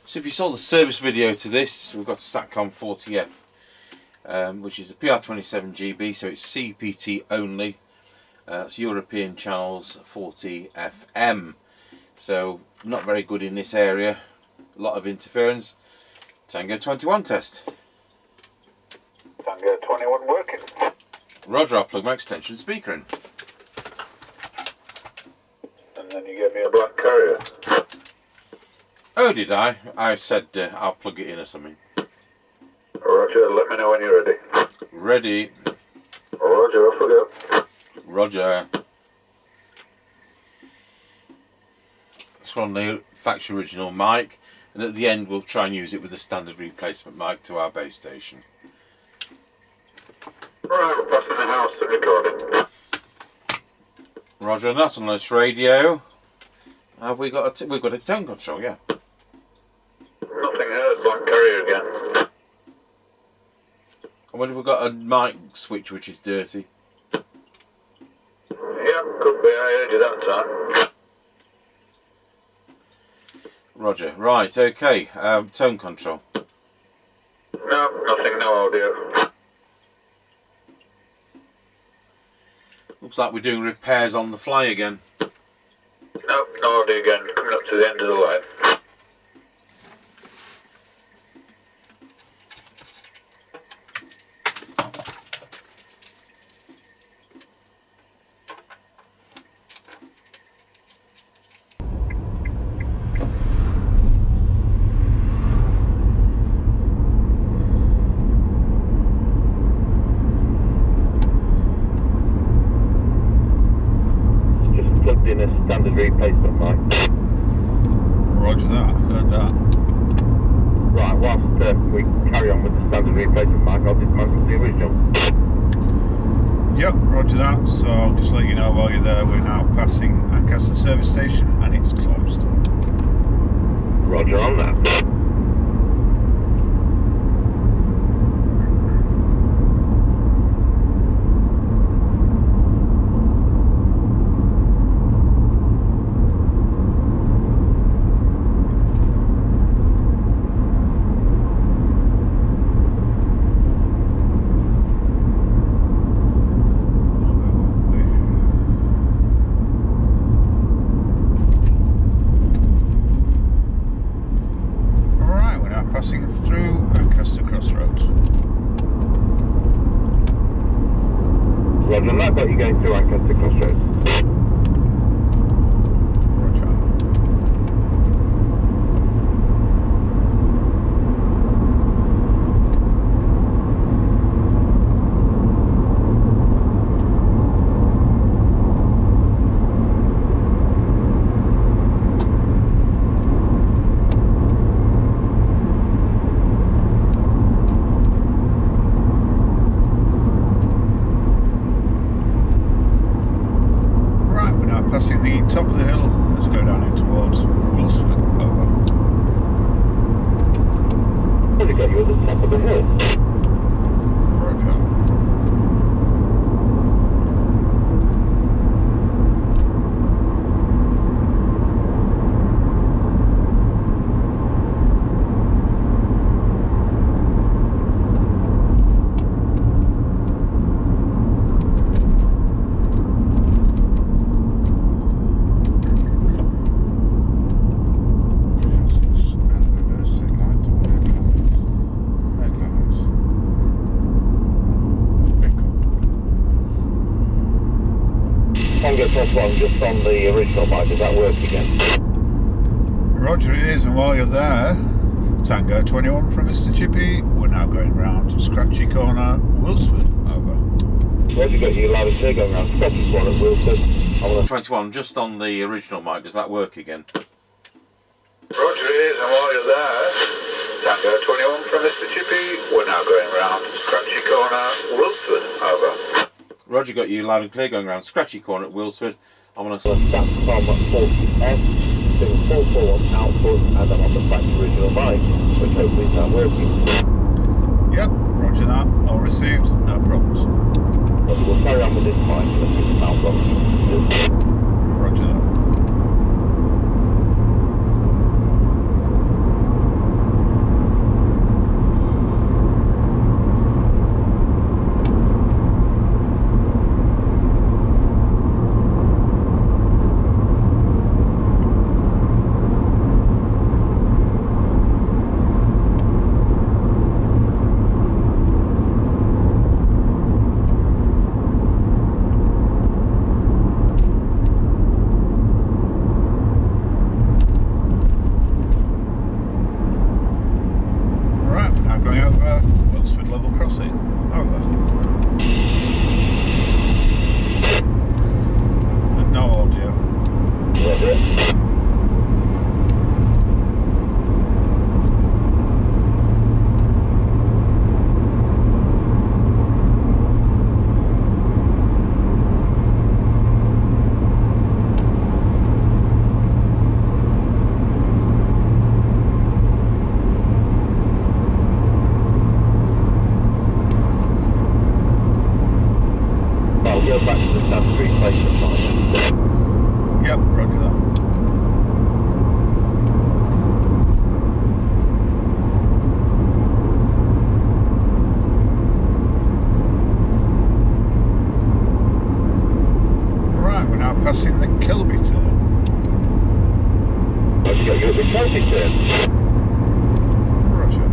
So if you saw the service video to this, we've got a Satcom 40F, which is a PR27GB, so it's CPT only. It's European channels 40 FM. So not very good in this area. A lot of interference. Tango 21 test. Tango 21 working. Roger, I'll plug my extension speaker in. And then you gave me a black carrier. Oh, did I? I said I'll plug it in or something. Roger, let me know when you're ready. Ready. Roger, off we go. Roger. It's from the factory original mic, and at the end we'll try and use it with a standard replacement mic to our base station. Right, we're passing the house and recording. Roger, and that's on this radio. Have we got we've got a tone control, yeah. Nothing heard, black carrier again. I wonder if we've got a mic switch which is dirty. Yeah, could be, I heard you that time. Roger, right, okay, tone control. No, nothing, no audio. Looks like we're doing repairs on the fly again. No, no audio again, coming up to the end of the line. In a standard replacement mic. Roger that, heard that. Right, whilst we carry on with the standard replacement mic, I'll dismantle the original. Yep, roger that. So I'll just let you know while you're there, we're now passing Ancaster service station and it's closed. Roger on that. Passing through Ancaster Crossroads. Roger, that got you going through Ancaster Crossroads. Roger. Passing the top of the hill, let's go down in towards Wilsford, over. Where'd it get you at the top of the hill? Roger. Just on the original mic, does that work again? Roger it is, and while you're there, Tango 21 from Mr. Chippie, we're now going round Scratchy Corner, Wilsford, over. Roger, got you loud and clear going round Scratchy Corner, Wilsford. 21, just on the original mic, does that work again? Roger it is, and while you're there, Tango 21 from Mr. Chippie, we're now going round Scratchy Corner, Wilsford, over. Roger, got you loud and clear going round Scratchy Corner at Wilsford. I'm on a Satcom 40F, doing 441 output, and I'm on the factory original mic, which hopefully is now working. Yep, roger that, all received, no problems. But we'll carry on with this mic, let's get the sound box. Roger that. speed level crossing. Over. And no audio. Go back to the standard replacement line. Yep, roger that. Right, we're now passing the Kilby turn. Have you got you at the Kilby turn? Roger.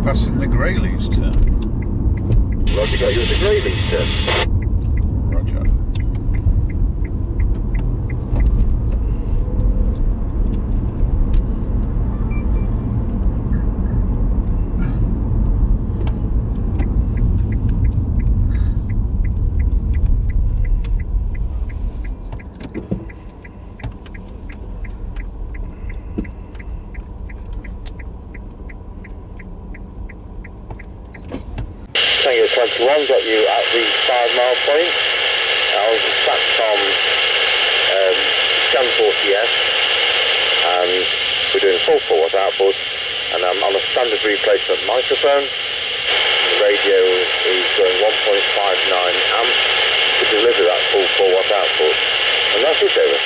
Passing the Greyleys turn. Roger, got you at the Greyleys turn. Roger. Tango 21 got you at the 5 mile point. I was at Satcom Scan 40F and we're doing full 4 watt output, and I'm on a standard replacement microphone. The radio is going 1.59 amps to deliver that full 4 watt output, and that's it, over.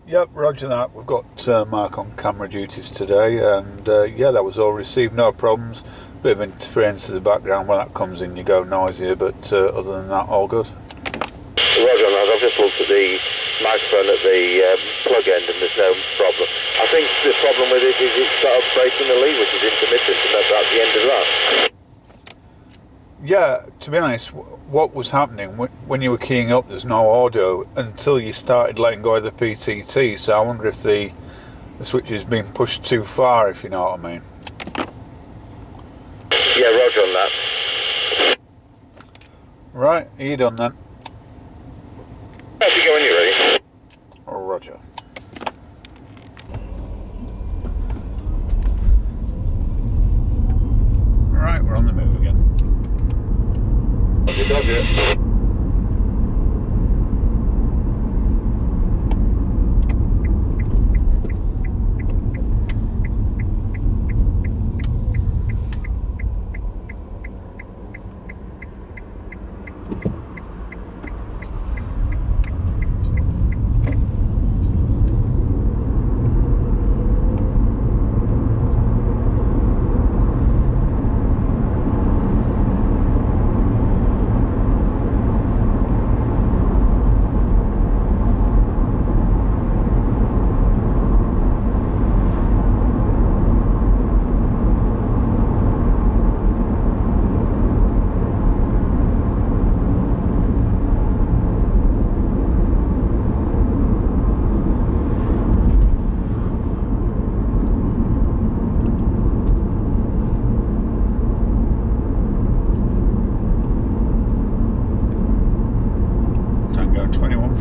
Yep, roger that. We've got Mark on camera duties today, and yeah, that was all received, no problems. Bit of interference in the background when that comes in, you go noisier, but other than that, all good. Roger on that. I've just looked at the microphone at the plug end and there's no problem. I think the problem with it is it's sort of breaking the lead, which is intermittent, and that's the end of that. Yeah, to be honest, what was happening when you were keying up, there's no audio until you started letting go of the PTT, so I wonder if the switch has been pushed too far, if you know what I mean. Yeah, roger on that. Right, are you done then? How's it going, you ready? Oh, roger. Right, we're on the move again. Roger.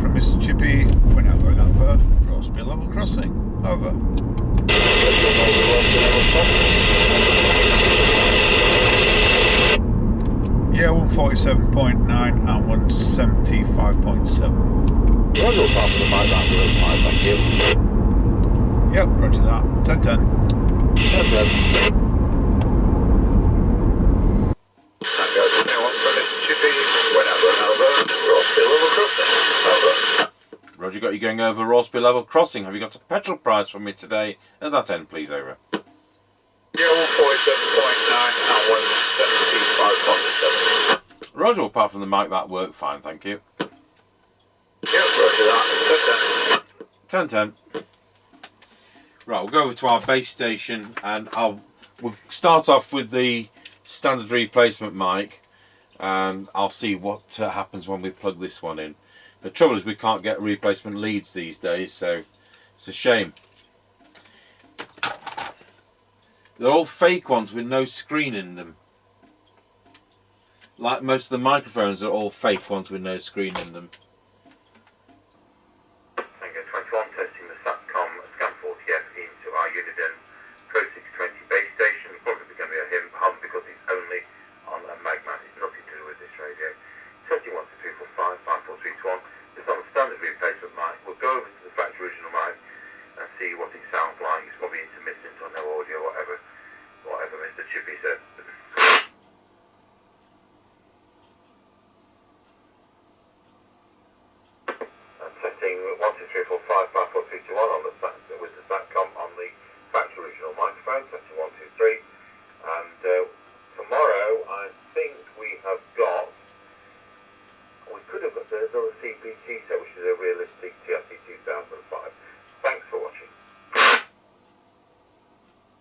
Mr. Chippie, we're now going over for speed level crossing. Over. Yeah, 147.9 and 175.7. Roger, apart from the mic, that will thank you. Yep, roger that. 10-10. Tango 21 from Mr. Chippie, whenever and over, Rossby level crossing, over. Roger, got you going over Rossby level crossing. Have you got a petrol price from me today at that end, please, over? Yeah, 147.9 and 175.7. Roger, apart from the mic, that worked fine, thank you. Yeah, roger that. 10-10. Right, we'll go over to our base station and we'll start off with the standard replacement mic and I'll see what happens when we plug this one in. The trouble is we can't get replacement leads these days, so it's a shame. They're all fake ones with no screen in them. Like most of the microphones are all fake ones with no screen in them. Tango 21 testing the Satcom Scan 40F into our Uniden Pro 620 base station. Probably going to be a hum because it's only on a magmat. It's nothing to do with this radio. Testing 1, 2, 3, 4, 5, 5, 4, 3, 2, 1. It's on the standard replacement mic. We'll go over to the factory original mic and see what it sounds like. It's probably intermittent or no audio, whatever Mr. Chippie said. Testing 1, 2, 3, 4, 5, 5, 4, 3, 2, 1 on the with the Satcom on the factory original microphone. Testing 1, 2, 3. And tomorrow, I think we could have got another CPT set, which is a realistic TI